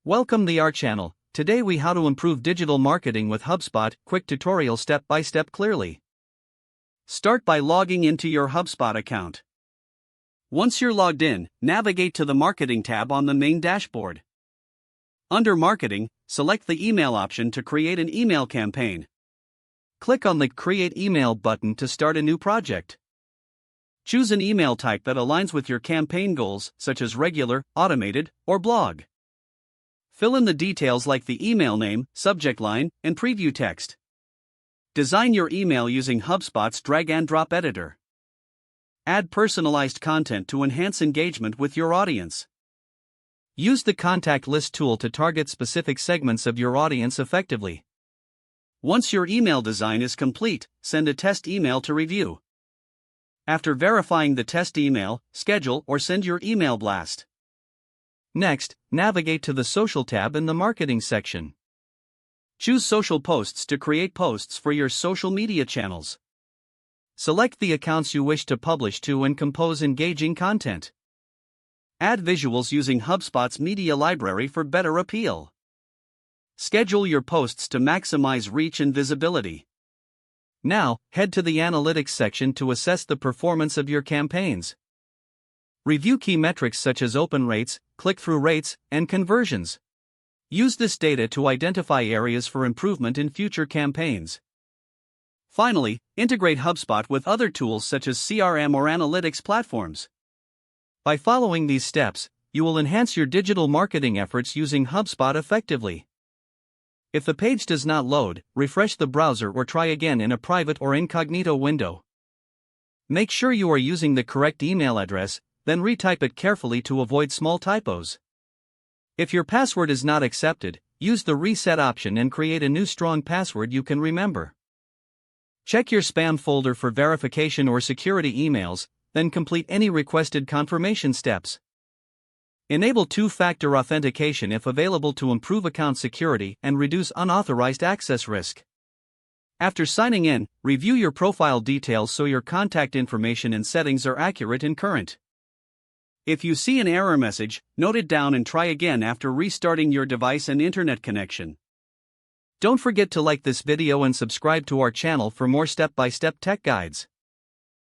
Welcome to our channel. Today we how to improve digital marketing with HubSpot. Quick tutorial step by step clearly. Start by logging into your HubSpot account. Once you're logged in, navigate to the Marketing tab on the main dashboard. Under Marketing, select the Email option to create an email campaign. Click on the Create Email button to start a new project. Choose an email type that aligns with your campaign goals, such as regular, automated, or blog. Fill in the details like the email name, subject line, and preview text. Design your email using HubSpot's drag-and-drop editor. Add personalized content to enhance engagement with your audience. Use the contact list tool to target specific segments of your audience effectively. Once your email design is complete, send a test email to review. After verifying the test email, schedule or send your email blast. Next, navigate to the Social tab in the Marketing section. Choose Social Posts to create posts for your social media channels. Select the accounts you wish to publish to and compose engaging content. Add visuals using HubSpot's media library for better appeal. Schedule your posts to maximize reach and visibility. Now, head to the Analytics section to assess the performance of your campaigns. Review key metrics such as open rates, click-through rates, and conversions. Use this data to identify areas for improvement in future campaigns. Finally, integrate HubSpot with other tools such as CRM or analytics platforms. By following these steps, you will enhance your digital marketing efforts using HubSpot effectively. If the page does not load, refresh the browser or try again in a private or incognito window. Make sure you are using the correct email address, then retype it carefully to avoid small typos. If your password is not accepted, use the reset option and create a new strong password you can remember. Check your spam folder for verification or security emails, then complete any requested confirmation steps. Enable two-factor authentication if available to improve account security and reduce unauthorized access risk. After signing in, review your profile details so your contact information and settings are accurate and current. If you see an error message, note it down and try again after restarting your device and internet connection. Don't forget to like this video and subscribe to our channel for more step-by-step tech guides.